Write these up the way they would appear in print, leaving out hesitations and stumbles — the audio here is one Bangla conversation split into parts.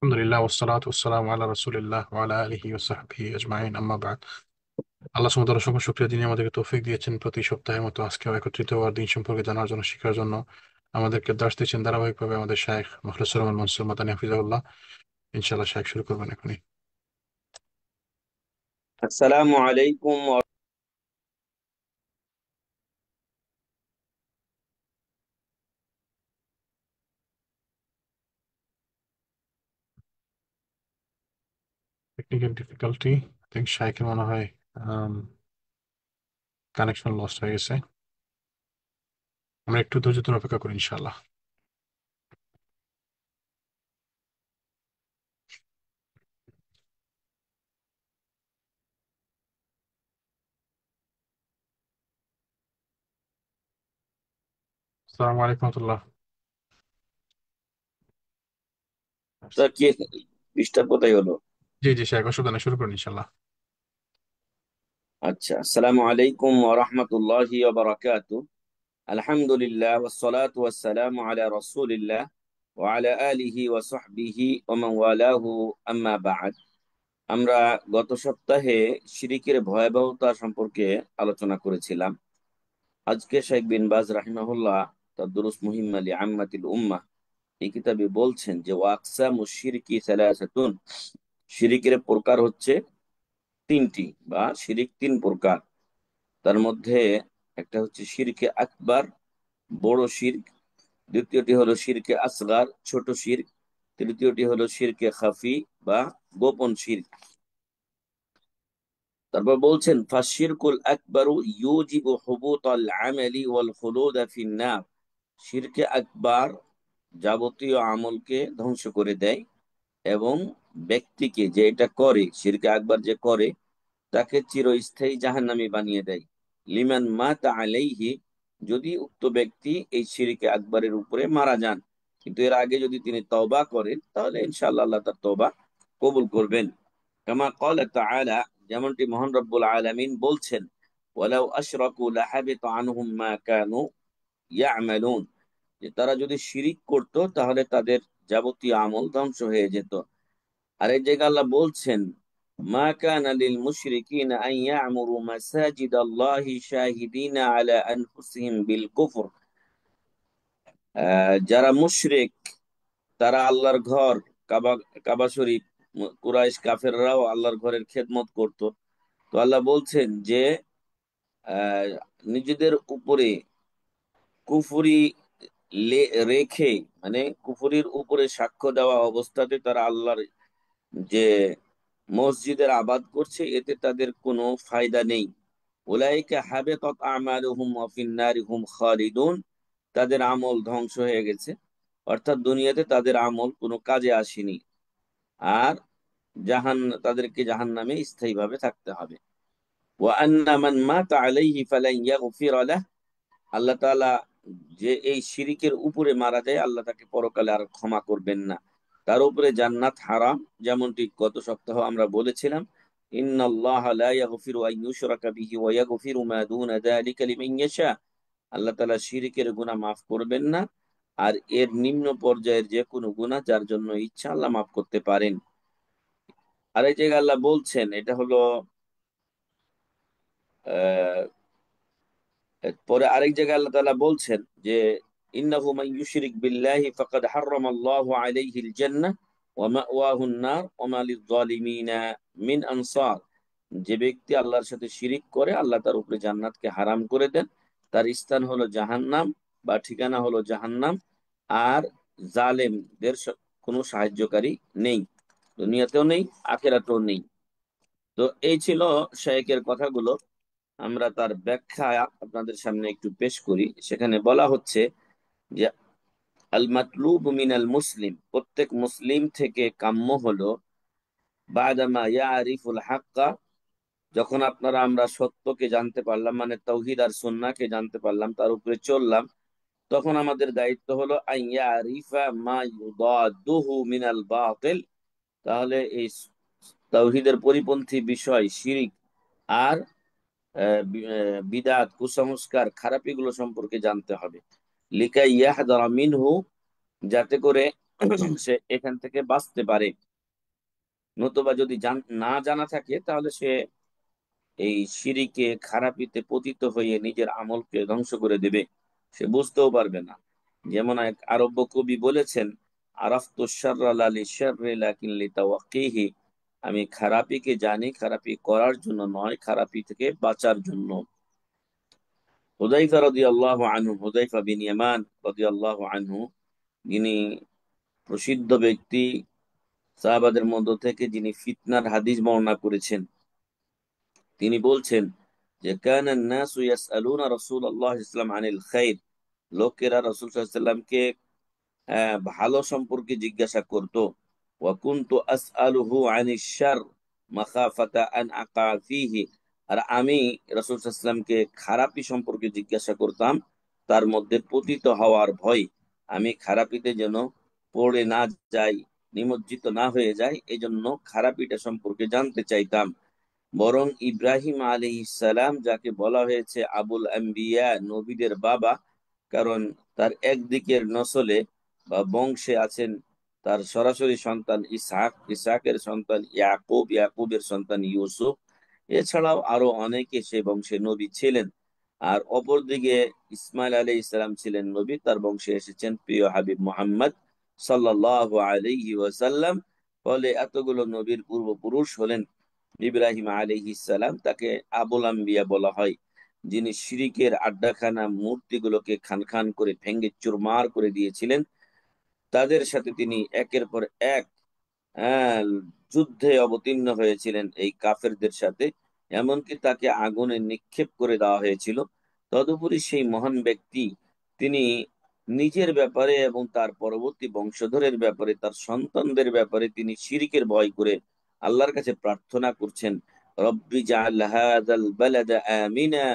আলহামদুলিল্লাহ ওয়াসসালাতু ওয়াসসালামু আলা রাসূলিল্লাহ ওয়া আলা আলিহি ওয়া সাহবিহি আজমাইন আম্মা বাদ। আল্লাহ সুবহানাহু ওয়া তাআলার অসংখ্য শুকরিয়া, যিনি আমাদেরকে তৌফিক দিয়েছেন প্রতি সপ্তাহের মতো আজকেও একত্রিত হওয়ার, দিন সম্পর্কে জানার জন্য, শেখার জন্য। আমাদেরকে দার্স দিচ্ছেন ধারাবাহিকভাবে আমাদের শাইখ মুখলিসুর রহমান মনসুর মাদানী হাফিজাহুল্লাহ। ইনশাআল্লাহ শাইখ শুরু করবেন এখনই। আসসালামু আলাইকুম টেকনিক্যাল ডিফিকাল্টি, আই থিংক শাইখের মনে হয় কানেকশন লস্ট হয়ে গেছে। আমরা একটু ধৈর্য ধরে অপেক্ষা করি ইনশাআল্লাহ। আসসালামু আলাইকুম রাহমাতুল্লাহ। তা কি ডিস্টার্ব কোথায় হলো? জি জি শাইখ, অসুবিধা নেই, শুরু করুন ইনশাআল্লাহ। আচ্ছা, আসসালামু আলাইকুম ওয়া রাহমাতুল্লাহি ওয়া বারাকাতুহু। আলহামদুলিল্লাহ ওয়াসসালাতু ওয়াসসালামু আলা রাসূলিল্লাহ ওয়া আলা আলিহি ওয়া সাহবিহি ওয়া মান ওয়ালাহু, আম্মা বা'দ। আমরা গত সপ্তাহে শিরকের ভয়াবহতা সম্পর্কে আলোচনা করেছিলাম। আজকে শেখ বিন বাজ রাহিমাহুল্লাহ তার দুরুস মুহিম্মা লিআম্মাতিল উম্মাহ এই কিতাবে বলছেন যে ওয়াকসামুশ শিরকি সালাসাতুন, শিরকের প্রকার হচ্ছে তিনটি, বা শিরিক তিন প্রকার। তার মধ্যে একটা হচ্ছে শিরকে আকবার, বড় শিরক। দ্বিতীয়টি হলো শিরকে আসগার, ছোট শিরক। তৃতীয়টি হলো শিরকে খাফি বা গোপন শিরক। তারপর বলছেন ফাশিরকুল আকবারু ইউজিবু হুবুতাল আমালি ওয়াল খুলুদা ফিন নার, শিরকে আকবার যাবতীয় আমলকে ধ্বংস করে দেয় এবং ব্যক্তিকে, যে এটা করে, শিরকে আকবার যে করে, তাকে চিরস্থায়ী জাহান্নামী বানিয়ে দেয়। লিমান মাতা আলাইহি, যদি উক্ত ব্যক্তি এই শিরকে আকবরের উপরে মারা যান, কিন্তু এর আগে যদি তিনি তওবা করেন, তাহলে ইনশাআল্লাহ আল্লাহ তার তওবা কবুল করবেন। কামা ক্বালা তাআলা, যেমনটি মহান রব্বুল আলামিন বলছেন, ওয়ালাউ আশরাকু লাহাবিতা আনহুম মা কানু ইয়ামালুন, যে তারা যদি শিরিক করত তাহলে তাদের যাবতীয় আমল ধ্বংস হয়ে যেত। আর এই জায়গায় আল্লাহ বলছেন, মা কানা লিল মুশরিকিনা আন ইয়ামুরু মাসাজিদ আল্লাহি শাহিদিনা আলা আনফুসিহিম বিল কুফর, যারা মুশরিক তারা আল্লাহর ঘর, কাবা কাবা শরীফ, কুরাইশ কাফেররাও আল্লাহর ঘরের খেদমত করত। তো আল্লাহ বলছেন যে আহ, নিজেদের উপরে কুফরি রেখে, মানে কুফরির উপরে সাক্ষ্য দেওয়া অবস্থাতে তারা আল্লাহর যে মসজিদের আবাদ করছে, এতে তাদের কোনো ফায়দা নেই। উলাইকা হাবিতাত আমালুহুম ওয়া ফিন নারি হুম খালিদুন, তাদের আমল ধ্বংস হয়ে গেছে, অর্থাৎ দুনিয়াতে তাদের আমল কোনো কাজে আসেনি, আর তাদেরকে জাহান্নামে স্থায়ীভাবে থাকতে হবে। ওয়া আন্না মান মাতা আলাইহি ফালান ইয়াগফিরা লাহ, আল্লাহ তাআলা যে এই শিরিকের উপরে মারা যায়, আল্লাহ তাকে পরকালে আর ক্ষমা করবেন না, তার উপরে জান্নাত হারাম। যেমনটি গত সপ্তাহ আমরা বলেছিলাম, ইন্নাল্লাহা লা ইয়াগফিরু আন ইউশরাকা বিহি ওয়া ইয়াগফিরু মা দুনা যালিকা লিমান ইয়াশা, আল্লাহ তাআলা শিরিকের গুনাহ মাফ করবেন না, আর এর নিম্ন পর্যায়ের যে কোনো গুনাহ যার জন্য ইচ্ছা আল্লাহ মাফ করতে পারেন। আর এই জায়গায় আল্লাহ বলছেন, এটা হলো পরে আরেক জায়গায় আল্লাহ তাআলা বলছেন যে ইন্নাহু মান ইউশরিক বিল্লাহি ফাকাদ হারামাল্লাহু আলাইহিল জান্নাহ ওয়া মাওয়াহুন নার ওয়া মা লিয-যালিমিনা মিন আনসার, যে ব্যক্তি আল্লাহর সাথে শিরিক করে আল্লাহ তার উপরে জান্নাতকে হারাম করে দেন, তার স্থান হলো জাহান্নাম বা ঠিকানা হলো জাহান্নাম, আর জালেমদের কোনো সাহায্যকারী নেই, দুনিয়াতেও নেই, আখিরাতেও নেই। তো এই ছিল শায়েখের কথাগুলো। আমরা তার ব্যাখ্যা আপনাদের সামনে একটু পেশ করি। সেখানে বলা হচ্ছে যে আল মাতলুব মিনাল মুসলিম, প্রত্যেক মুসলিম থেকে কাম্য হলো, বাদামা ইয়ারিফুল হাক্কা, যখন আমরা সত্যকে জানতে পারলাম, মানে তাওহীদ আর সুন্নাহকে জানতে পারলাম, তার উপরে চললাম, তখন আমাদের দায়িত্ব হলো আইয়া আরিফা মা ইউদাদুহু মিনাল বাতিল, তাহলে এই তাওহীদের পরিপন্থী বিষয় শিরিক আর বিদাত, কুসংস্কার, খারাপ, এগুলো সম্পর্কে জানতে হবে। লিকাই ইয়াহদারা মিনহু, যাতে করে সে এখান থেকে বাঁচতে পারে। নতুবা যদি না জানা থাকে তাহলে সে এই শিরিকে খারাপিতে পতিত হয়ে নিজের আমলকে ধ্বংস করে দেবে, সে বুঝতেও পারবে না। যেমন এক আরব্য কবি বলেছেন, আরাফতু শাররা লা লিশাররি লাকিন লিতাওয়াক্কিহি, আমি খারাপিকে জানি খারাপি করার জন্য নয়, খারাপি থেকে বাঁচার জন্য। হুযায়ফা রাদিয়াল্লাহু আনহু, হুযায়ফা বিন ইয়ামান রাদিয়াল্লাহু আনহু, যিনি প্রসিদ্ধ ব্যক্তি সাহাবাদের মধ্য থেকে, যিনি ফিতনার হাদিস বর্ণনা করেছেন, তিনি বলছেন যে কানা নাসু ইয়াসআলুনা রাসূলুল্লাহ সাল্লাল্লাহু আলাইহি ওয়াসাল্লাম আনিল খাইর, লোকেরা রাসূল সাল্লাল্লাহু আলাইহি ওয়াসাল্লামকে ভালো সম্পর্কে জিজ্ঞাসা করত। ওয়া কুনতু আসআলুহু আনিশ শার মাখাফাতা আন আকা ফীহি, আর আমি রাসূল সাল্লাল্লাহু আলাইহি ওয়াসাল্লামকে খারাপি সম্পর্কে জিজ্ঞাসা করতাম তার মধ্যে পতিত হওয়ার ভয়, আমি খারাপিতে যেন পড়ে না যাই, নিমজ্জিত না হয়ে যায়, এজন্য খারাপিটা সম্পর্কে জানতে চাইতাম। বরং ইব্রাহিম আলাইহিস সালাম, যাকে বলা হয়েছে আবুল আম্বিয়া, নবীদের বাবা, কারণ তার একদিকের নসলে বা বংশে আছেন তার সরাসরি সন্তান ইসহাক, ইসহাকের সন্তান ইয়াকুব, ইয়াকুবের সন্তান ইউসুফ, এছাড়াও আরো অনেকে সে বংশে নবী ছিলেন। আর অপরদিকে ইসমাইল আলাইহিস সালাম ছিলেন নবী, তার বংশে এসেছেন প্রিয় হাবিব মুহাম্মদ সাল্লাল্লাহু আলাইহি ওয়াসাল্লাম। ফলে এতগুলো নবীর পূর্বপুরুষ হলেন ইব্রাহিম আলাইহিস সালাম, তাকে আবুল আম্বিয়া বলা হয়। যিনি শিরিকের আড্ডাখানা মূর্তিগুলোকে খান খান করে ভেঙ্গে চুরমার করে দিয়েছিলেন, তাদের সাথে তিনি একের পর এক আহ, যুদ্ধে অবতীর্ণ হয়েছিলেন এই কাফেরদের সাথে, এমনকি তাকে আগুনে নিক্ষেপ করে দেওয়া হয়েছিল। তদুপরি সেই মহান ব্যক্তি, তিনি নিজের ব্যাপারে এবং তার পরবর্তী বংশধরের ব্যাপারে, তার সন্তানদের ব্যাপারে তিনি শিরকের ভয় করে আল্লাহর কাছে প্রার্থনা করছেন, রব্বি জাআল হাযাল বালাদা আমিনা,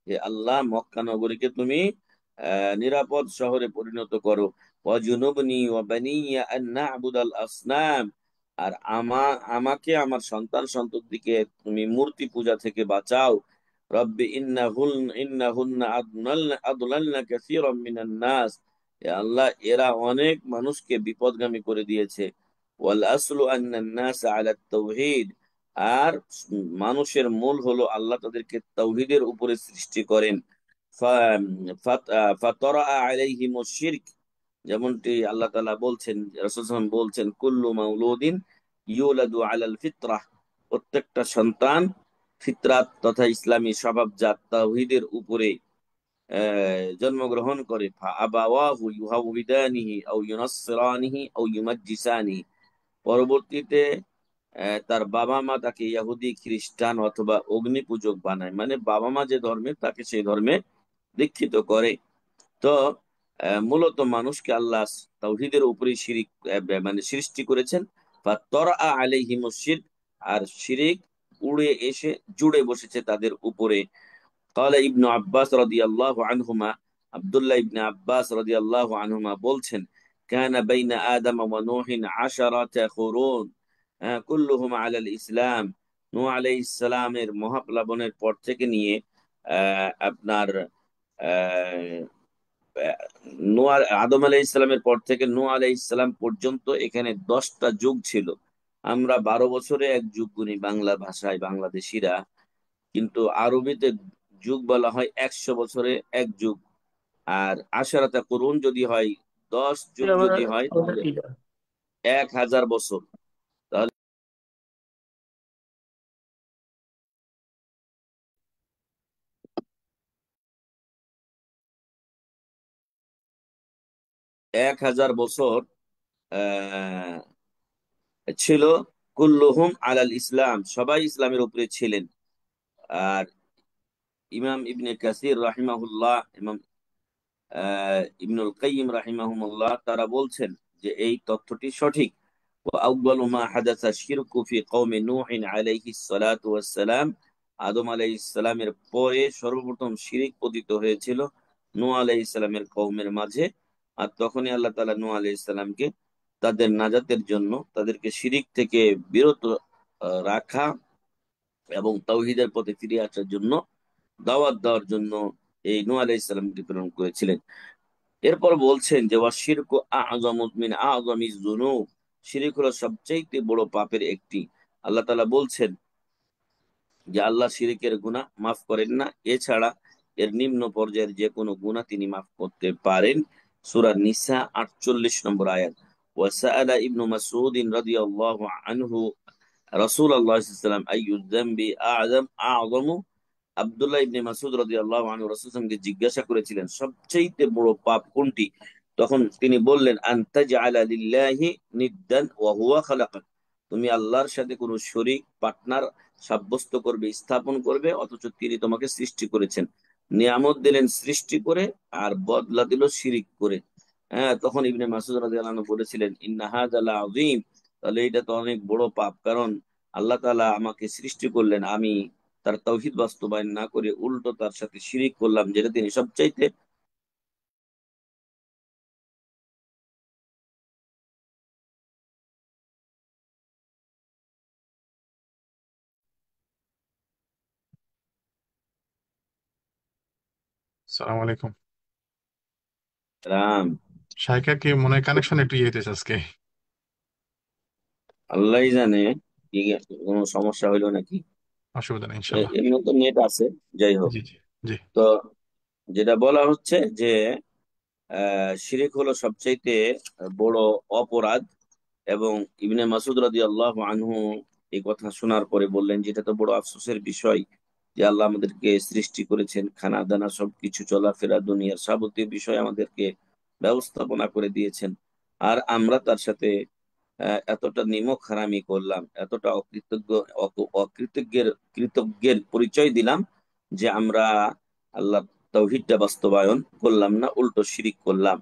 হে আল্লাহ, মক্কা নগরীকে তুমি নিরাপদ শহরে পরিণত করো। ওয়াজুনুবনি ওয়া বানিয়া আন না'বুদাল আসনাম, আর আমাকে আমার সন্তান সন্ততিকে তুমি মূর্তি পূজা থেকে বাঁচাও। রব্বি ইন্নাহুন্না আদলালনা কাসীরাম মিনান নাস, হে আল্লাহ, এরা অনেক মানুষকে বিপদগামী করে দিয়েছে। ওয়াল আসলু আন্নান নাস আলা তাওহীদ, আর মানুষের মূল হলো আল্লাহ তাদেরকে তাওহীদের উপরে সৃষ্টি করেন। ফাতরা আলাইহিমুশ শিরক, যেমনটি আল্লাহ তাআলা বলছেন, রাসূল সাল্লাল্লাহু আলাইহি ওয়াসাল্লাম বলছেন, কুল্লু মাউলুদিন ইউলাদু আলাল ফিতরাহ, প্রত্যেকটা সন্তান ফিতরাত তথা ইসলামী স্বভাবজাত তাওহীদের উপরে জন্মগ্রহণ করে। ফাআবাওয়াহু ইউহাউবিদানিহি আও ইউনাসসিরানিহি আও ইউমাজ্জিসানিহি, পরবর্তীতে তার বাবা মা তাকে ইহুদি, খ্রিস্টান অথবা অগ্নি পূজক বানায়, মানে বাবা মা যে ধর্মে, তাকে সেই ধর্মে দীক্ষিত করে। তো মূলত মানুষকে আল্লাহ তাওহীদের উপরেই শিরিক মানে সৃষ্টি করেছেন। ফাতরা আলাইহিমুশ শিরক, আর শিরিক উড়ে এসে জুড়ে বসেছে তাদের উপরে। قال ইবনু আব্বাস রাদিয়াল্লাহু আনহুমা, আব্দুল্লাহ ইবনে আব্বাস রাদিয়াল্লাহু আনহুমা বলছেন, কানা বাইনা আদম ওয়া নূহিন 10 কুরুন কুল্লুহুম আলাল ইসলাম, নূহ আলাইহিস সালামের মহাপ্লাবনের পর থেকে নিয়ে আপনার নোয়া আদম আলাইহিস সালামের পর থেকে নূহ আলাইহিস সালাম পর্যন্ত এখানে 10টা যুগ ছিল। আমরা 12 বছরে এক যুগ গুনি বাংলা ভাষায় বাংলাদেশিরা, কিন্তু আরবিতে যুগ বলা হয় 100 বছরে এক যুগ। আর আশারাতা করুন যদি হয়, 10 যুগ যদি হয় তাহলে 1000 বছর। তাহলে এক হাজার বছর আহ ছিল। কুল্লুহুম আলাল ইসলাম, সবাই ইসলামের উপরে ছিলেন। আর ইমাম ইবনে কাসির রাহিমাহুল্লাহ, ইমাম ইবনুল কাইয়িম রাহিমাহুল্লাহ, তারা বলছেন যে এই তথ্যটি সঠিক। وأول ما حدث الشرك في قوم نوح عليه الصلاة والسلام, আদম আলাইহিস সালামের পরে সর্বপ্রথম শিরিক পতিত হয়েছিল নূহ আলাইহিস সালামের কওমের মাঝে। আর তখনই আল্লাহ তাআলা নূহ আলাইহিস সালামকে তাদের নাজাতের জন্য, তাদেরকে শিরিক থেকে বিরত রাখা এবং তাওহীদের পথে ফিরে আসার জন্য, দাওয়াত দেওয়ার জন্য এই নূহ আলাইহিস সালামকে প্রেরণ করেছিলেন। এরপর বলছেন যে ওয়াশিরকু আ'যামু মিন আ'যামিজ যুনুব, শিরক হলো সবচেয়ে বড় পাপের একটি। আল্লাহ তাআলা বলছেন যে আল্লাহ শিরকের গুনাহ মাফ করেন না, এছাড়া এর নিম্ন পর্যায়ের যে কোনো গুনাহ তিনি মাফ করতে পারেন। সূরা নিসা 48 নম্বর আয়াত। ওয়াসাআলা ইবনু মাসউদ রাদিয়াল্লাহু আনহু রাসূলুল্লাহ সাল্লাল্লাহু আলাইহি ওয়াসাল্লাম আইয়ুয যামবি আ'যামু। আব্দুল্লাহ ইবনে মাসউদ রাদিয়াল্লাহু আনহু রাসূলকে জিজ্ঞাসা করেছিলেন সবচেয়ে বড় পাপ কোনটি। তখন তিনি বললেন, আনতাজআলা লিল্লাহি নিদ্দান ওয়া হুয়া খালাকাক, তুমি আল্লাহর সাথে কোনো শরীক পার্টনার সাব্যস্ত করবে, স্থাপন করবে, অথচ তিনি তোমাকে সৃষ্টি করেছেন। নিয়ামত দিলেন সৃষ্টি করে, আর বদলা দিল শিরিক করে। হ্যাঁ, তখন ইবনে মাসউদ রাদিয়াল্লাহু আনহু বলেছিলেন, ইন্না হাযা লাযীম, তাহলে এটা তো অনেক বড় পাপ। কারণ আল্লাহ তাআলা আমাকে সৃষ্টি করলেন, আমি তার তাওহীদ বাস্তবায়ন না করে উল্টো তার সাথে শিরিক করলাম, যেটা তিনি সবচাইতে। সালাম আলাইকুম। রাম, শাইকা কি মনে হয় কানেকশন একটু ইয়ে হইতেছে আজকে। আল্লাহই জানে কি কোনো সমস্যা হইলো নাকি। অসুবিধা নেই ইনশাল্লাহ। এমনি তো নেট আছে, যাই হোক। জি জি। জি। তো যেটা বলা হচ্ছে যে শিরিক হলো সবচাইতে বড় অপরাধ। এবং ইবনে মাসুদ রাদিয়াল্লাহু আনহু এই কথা শোনার পরে বললেন, যেটা তো বড় আফসোসের বিষয় যে আল্লাহ আমাদেরকে সৃষ্টি করেছেন, খানা দানা সবকিছু, চলাফেরা, দুনিয়ার যাবতীয় বিষয় আমাদেরকে ব্যবস্থাপনা করে দিয়েছেন, আর আমরা তার সাথে এতটা নিমক হারামি করলাম, এতটা কৃতজ্ঞের পরিচয় দিলাম যে আমরা আল্লাহ তাওহীদটা বাস্তবায়ন করলাম না, উল্টো শিরিক করলাম।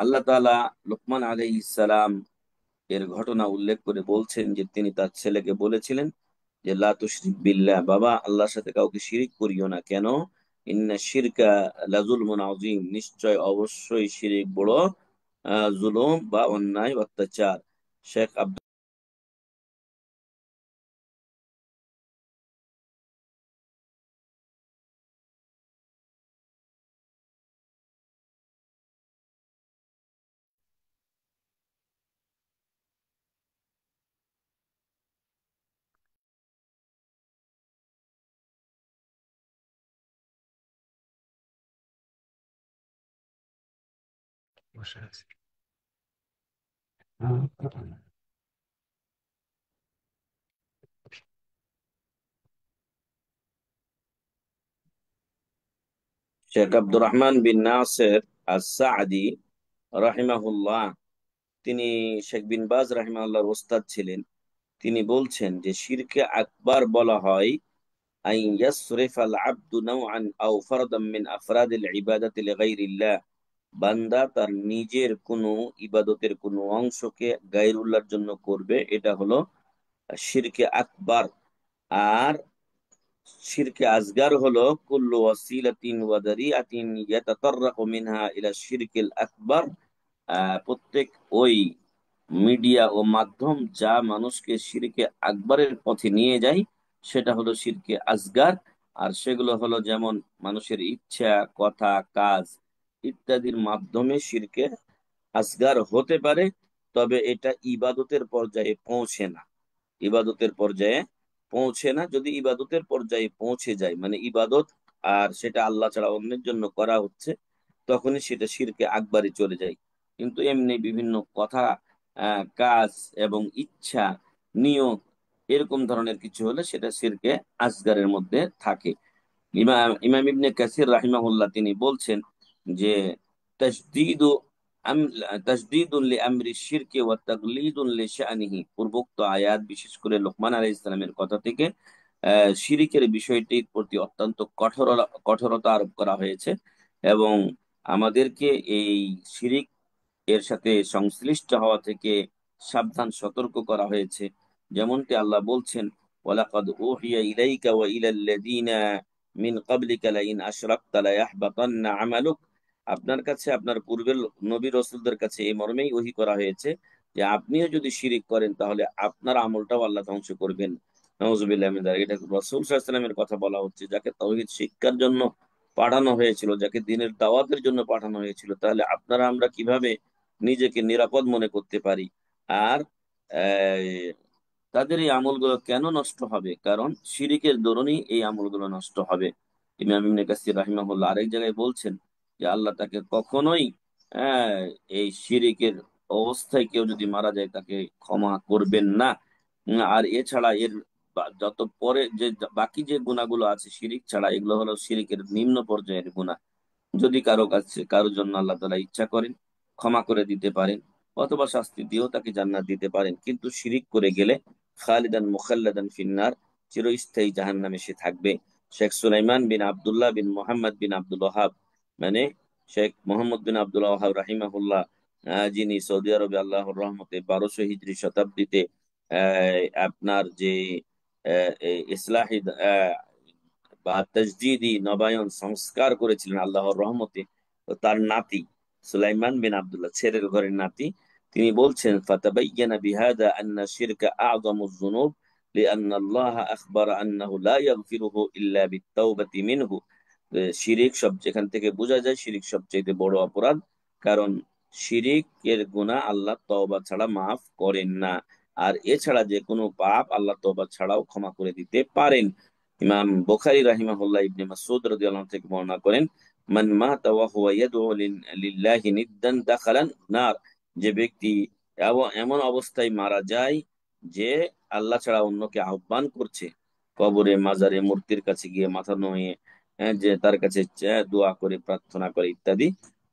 আল্লাহ তাআলা লোকমান আলাইহিস সালাম এর ঘটনা উল্লেখ করে বলছেন যে তিনি তার ছেলেকে বলেছিলেন যে লা তুশরিক বিল্লাহ, বাবা আল্লাহর সাথে কাউকে শিরিক করিও না। কেন? ইন্না শিরকা লাযুলমুন আযীম, নিশ্চয় অবশ্যই শিরিক বড় জুলুম বা অন্যায় অত্যাচার। শেখ আব্দুল বসে আছি। শেখ আব্দুর রহমান বিন নাসের আস-সাদি রাহিমাহুল্লাহ, তিনি শেখ বিন বাজ রাহিমাহুল্লাহর ওস্তাদ ছিলেন। তিনি বলছেন যে শিরকে আকবার বলা হয় আন ইয়াসরিফাল আবদু নাওআন আও ফারদাম মিন আফরাদিল ইবাদাতি লিগাইরিল্লাহ, বান্দা তার নিজের কোনো ইবাদতের কোনো অংশকে গায়রুল্লাহর জন্য করবে, এটা হলো শিরকে আকবার। আর শিরকে আসগার হলো কুল্লু ওয়াসিলাতিন ওয়া দারিআতিন ইয়াতাতাররাকু মিনহা ইলা শিরকিল আকবার, প্রত্যেক ওই মিডিয়া ও মাধ্যম যা মানুষকে শিরকে আকবরের পথে নিয়ে যায়, সেটা হলো শিরকে আসগার। আর সেগুলো হলো যেমন মানুষের ইচ্ছা, কথা, কাজ ইত্যাদির মাধ্যমে শিরকে আসগার হতে পারে, তবে এটা ইবাদতের পর্যায়ে পৌঁছে না। ইবাদতের পর্যায়ে পৌঁছে না। যদি ইবাদতের পর্যায়ে পৌঁছে যায়, মানে ইবাদত আর সেটা আল্লাহ ছাড়া অন্যের জন্য করা হচ্ছে, তখনই সেটা শিরকে আকবারে চলে যায়। কিন্তু এমনি বিভিন্ন কথা, কাজ এবং ইচ্ছা, নিয়ত, এরকম ধরনের কিছু হলে সেটা শিরকে আসগারের মধ্যে থাকে। ইমাম ইমাম ইবনে কাসির রাহিমাহুল্লাহ তিনি বলছেন যে তাসদীদু আম তাসদীদুন লিআমরি শিরকি ওয়া তাগলিদুন লিশানিহি, পূর্বোক্ত আয়াত বিশেষ করে লোকমান আলাইহিস সালামের কথা থেকে শিরিকের বিষয়টির প্রতি অত্যন্ত কঠোরতা আরোপ করা হয়েছে, এবং আমাদেরকে এই শিরিক এর সাথে সংশ্লিষ্ট হওয়া থেকে সাবধান সতর্ক করা হয়েছে। যেমনটি আল্লাহ বলছেন, ওয়ালাকাদ উহিয়া ইলাইকা ওয়া ইলাল্লাযীনা মিন ক্বাবলিকা লাইন আশরাকতা লায়াহবাতান্না আমালুক, আপনার কাছে আপনার পূর্বের নবী রাসূলদের কাছে এই মর্মেই ওহী করা হয়েছে যে আপনিও যদি শিরিক করেন তাহলে আপনার আমলটাও আল্লাহ ধ্বংস করবেন। নাউযুবিল্লাহি মিন যালিক। এটা রাসূল সাল্লাল্লাহু আলাইহি ওয়াসাল্লামের কথা বলা হচ্ছে, যাকে তাওহীদ শিক্ষার জন্য পাঠানো হয়েছিল, যাকে দিনের দাওয়াতের জন্য পাঠানো হয়েছিল, তাহলে আপনারা আমরা কিভাবে নিজেকে নিরাপদ মনে করতে পারি? আর আহ, তাদের এই আমলগুলো কেন নষ্ট হবে? কারণ শিরিকের দরুনই এই আমলগুলো নষ্ট হবে। ইমাম ইবনে কাসির রাহিমাহুল্লাহ আরেক জায়গায় বলছেন যে আল্লাহ তাকে কখনোই আহ, এই শিরিকের অবস্থায় কেউ যদি মারা যায় তাকে ক্ষমা করবেন না। আর এছাড়া এর যত পরে যে বাকি যে গুণাগুলো আছে শিরিক ছাড়া, এগুলো হলো শিরিকের নিম্ন পর্যায়ের গুনাহ। যদি কারো কাছে কারোর জন্য আল্লাহ তাআলা ইচ্ছা করেন ক্ষমা করে দিতে পারেন, অথবা শাস্তি দিয়েও তাকে জান্নাত দিতে পারেন। কিন্তু শিরিক করে গেলে খালিদান মুখাল্লাদান ফিন্নার, চিরস্থায়ী জাহান্নামে সে থাকবে। শেখ সুলাইমান বিন আব্দুল্লাহ বিন মোহাম্মদ বিন আব্দুল ওয়াহাব, মানে শেখ মোহাম্মদ বিন আব্দুল ওয়াহাব রাহিমাহুল্লাহ, যিনি সৌদি আরবে আল্লাহর রহমতে 1200 হিজরি শতাব্দীতে আপনার যে ইসলাহি বা তাজদিদি নবায়ন সংস্কার করেছিলেন আল্লাহর রহমতে, তো তার নাতি সুলাইমান বিন আব্দুল্লাহ, ছেলের ঘরের নাতি, তিনি বলছেন ফাতাবায়্যানা বিহাদা আন্না শিরকা আযমুয যুনুব লিআন্না আল্লাহ আখবারা আন্নাহু লা ইয়াগফিরুহু ইল্লা বিত-তাওবাতি মিনহু। শিরিক সব, যেখান থেকে বোঝা যায় শিরিক সবচেয়ে বড় অপরাধ, কারণ শিরিকের গুনাহ আল্লাহ তওবা ছাড়া মাফ করেন না। আর এছাড়া যে কোনো পাপ আল্লাহ তওবা ছাড়াও ক্ষমা করে দিতে পারেন। ইমাম বুখারী রাহিমাহুল্লাহ ইবনে মাসউদ রাদিয়াল্লাহু আনহু থেকে বর্ণনা করেন, মান মাতা ওয়া হুয়া ইয়াদউ লিল্লাহি নিদ্দান দাখালান নার, যে ব্যক্তি এমন অবস্থায় মারা যায় যে আল্লাহ ছাড়া অন্যকে আহ্বান করছে, কবরে মাজারে মূর্তির কাছে গিয়ে মাথা নুয়ে যে তার কাছে দোয়া করে প্রার্থনা করে ইত্যাদি,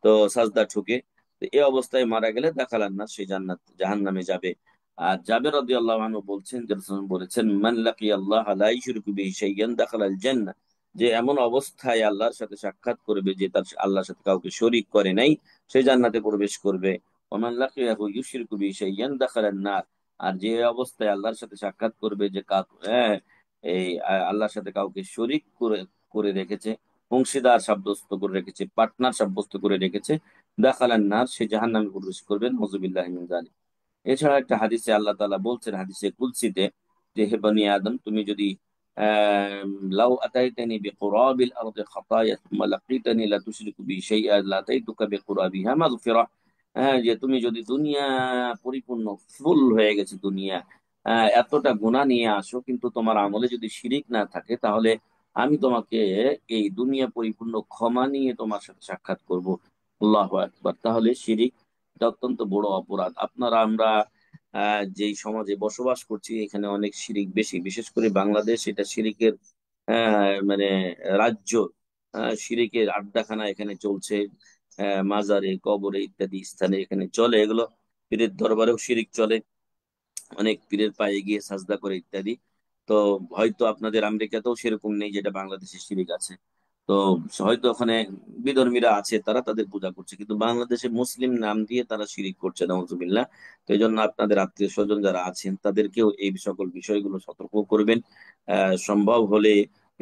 তো সাজদা ঠুকে, তো এই অবস্থায় মারা গেলে দেখালান না, সে জান্নাত জাহান্নামে যাবে। আর জাবের রাদিয়াল্লাহু আনহু বলছেন যে রাসূল বলেছেন, মান লাকিয়াল্লাহ লা ইশরিকু বিহি শাইয়ান দাখালাল জান্নাহ, যে এমন অবস্থায় আল্লাহর সাথে সাক্ষাৎ করবে যে তার আল্লাহর সাথে কাউকে শরীক করে নাই, সে জান্নাতে প্রবেশ করবে। ওমান লাকিয়াহু ইউশরিকু বিহি শাইয়ান দাখালান নার, আর যে অবস্থায় আল্লাহর সাথে সাক্ষাৎ করবে যে এই আল্লাহর সাথে কাউকে শরীক করে করে রেখেছে, অংশীদার সাব্যস্ত করে রেখেছে, পার্টনার সাব্যস্ত করে রেখেছে, দাখালান নার, সে জাহান্নামে প্রবেশ করবে। নাউযুবিল্লাহি মিন যালিক। এছাড়া একটা হাদিসে আল্লাহ তাআলা বলছেন, হাদিসে কুদসিতে, যে হে বনি আদম, তুমি যদি লাউ আতাইতানি বিকুরাবিল আরদি খাতায়া সুম্মা লাকিতানি লা তুশরিকু বি শাইআ লা আতাইতুকা বিকুরাবিহা মাগফিরা, যে তুমি যদি দুনিয়া পরিপূর্ণ ফুল হয়ে গেছে দুনিয়া, এতটা গুনাহ নিয়ে আসো, কিন্তু তোমার আমলে যদি শিরিক না থাকে, তাহলে আমি তোমাকে এই দুনিয়া পরিপূর্ণ ক্ষমা নিয়ে তোমার সাথে সাক্ষাৎ করব। আল্লাহু আকবার। তাহলে শিরিক এটা অত্যন্ত বড় অপরাধ। আপনারা আমরা যেই সমাজে বসবাস করছি এখানে অনেক শিরিক বেশি, বিশেষ করে বাংলাদেশ, এটা শিরিকের মানে রাজ্য। শিরিকের আড্ডাখানা এখানে চলছে, মাজারে কবরে ইত্যাদি স্থানে এখানে চলে এগুলো। পীরের দরবারেও শিরিক চলে, অনেক পীরের পায়ে গিয়ে সাজদা করে ইত্যাদি। তো হয়তো আপনাদের আমেরিকাতেও সেরকম নেই যেটা বাংলাদেশে শিরিক আছে। তো হয়তো ওখানে বিধর্মীরা আছে, তারা তাদের পূজা করছে, কিন্তু বাংলাদেশে মুসলিম নাম দিয়ে তারা শিরিক করছে, নাউজুবিল্লাহ। তো এই জন্য আপনাদের আত্মীয় স্বজন যারা আছেন তাদেরকেও এই সকল বিষয়গুলো সতর্ক করবেন। সম্ভব হলে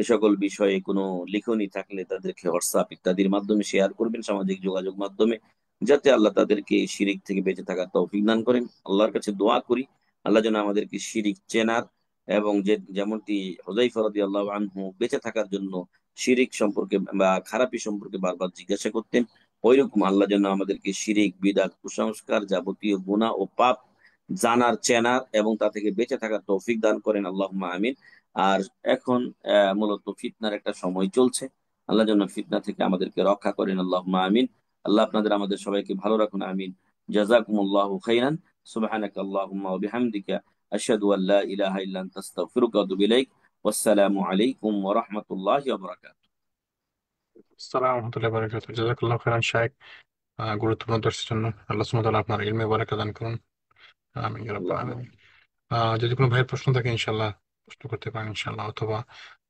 এ সকল বিষয়ে কোনো লিখনি থাকলে তাদেরকে হোয়াটসঅ্যাপ ইত্যাদির মাধ্যমে শেয়ার করবেন, সামাজিক যোগাযোগ মাধ্যমে, যাতে আল্লাহ তাদেরকে এই শিরিক থেকে বেঁচে থাকার তৌফিক দান করেন। আল্লাহর কাছে দোয়া করি আল্লাহ যেন আমাদেরকে শিরিক চেনার, এবং যে যেমনটি হুযায়ফা রাদিয়াল্লাহু আনহু বেঁচে থাকার জন্য শিরিক সম্পর্কে বা খারাপি সম্পর্কে বারবার জিজ্ঞাসা করতেন, ওইরকম আল্লাহ যেন আমাদেরকে শিরিক বিদআত কুসংস্কার যাবতীয় গুনাহ ও পাপ জানার, চেনার এবং তা থেকে বেঁচে থাকার তৌফিক দান করেন। আল্লাহুম্মা আমিন। আর এখন মূলত ফিতনার একটা সময় চলছে, আল্লাহ যেন ফিতনা থেকে আমাদেরকে রক্ষা করেন। আল্লাহুম্মা আমিন। আল্লাহ আপনাদের আমাদের সবাইকে ভালো রাখুন, আমিন। জাযাকুমুল্লাহু খাইরান। সুবহানাকা আল্লাহুম্মা ওয়া বিহামদিকা আশহাদু আল লা ইলাহা ইল্লা আনতা আস্তাগফিরুকা ওয়া আতুবু ইলাইক। ওয়াসসালামু আলাইকুম ওয়া রাহমাতুল্লাহি ওয়া বারাকাতুহু। আসসালামু রহমতুল্লাহ বারাকাতুহু। জাযাকাল্লাহু খাইরান শাইখ, গুরুত্বপূর্ণ দর্শের জন্য। আল্লাহ সুবহানাহু ওয়া তাআলা আপনার ইলমে বারাকা দান করুন। আমিন ইয়া রাব্বাল আল্লাহুম্মা আলামিন। যদি কোনো ভাইয়ের প্রশ্ন থাকে ইনশাল্লাহ প্রশ্ন করতে পারেন ইনশাল্লাহ, অথবা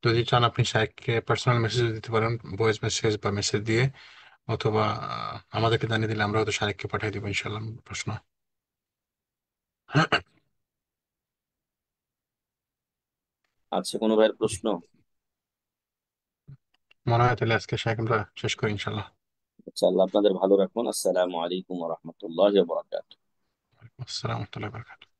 যদি চান আপনি শাইখকে পার্সোনাল মেসেজ দিতে পারেন, ভয়েস মেসেজ বা মেসেজ দিয়ে, অথবা আমাদেরকে জানিয়ে দিলে আমরা হয়তো শাইখকে পাঠিয়ে দিব ইনশাল্লাহ প্রশ্ন। আছে কোনো ভাইয়ের প্রশ্ন? মনে হয় তাহলে আজকে শাইখ আমরা শেষ করি ইনশাল্লাহ। আচ্ছা, আল্লাহ আপনাদের ভালো রাখুন। আসসালামু আলাইকুম ওয়া রাহমাতুল্লাহি ওয়া বারাকাতুহু। আসসালামু আলাইকুম ওয়া রাহমাতুল্লাহি ওয়া বারাকাতুহু।